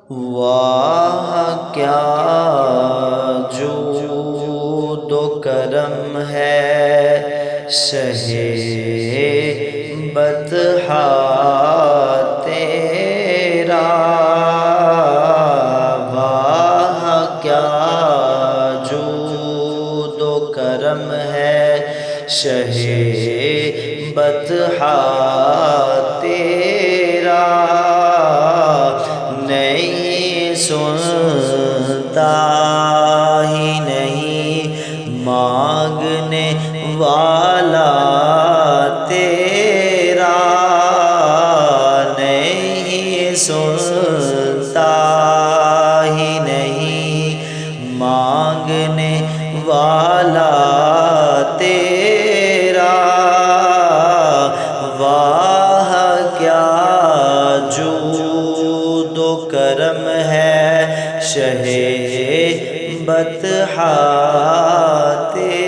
واہ کیا جود و کرم ہے شہ بطحا تیرا، واہ کیا جود و کرم ہے شہ بطحا تیرا، نہیں سنتا ہی نہیں مانگنے والا تیرا، نہیں سنتا ہی نہیں مانگنے والا تیرا، واہ کیا جود و کرم ہے شہ بطحا تیرا۔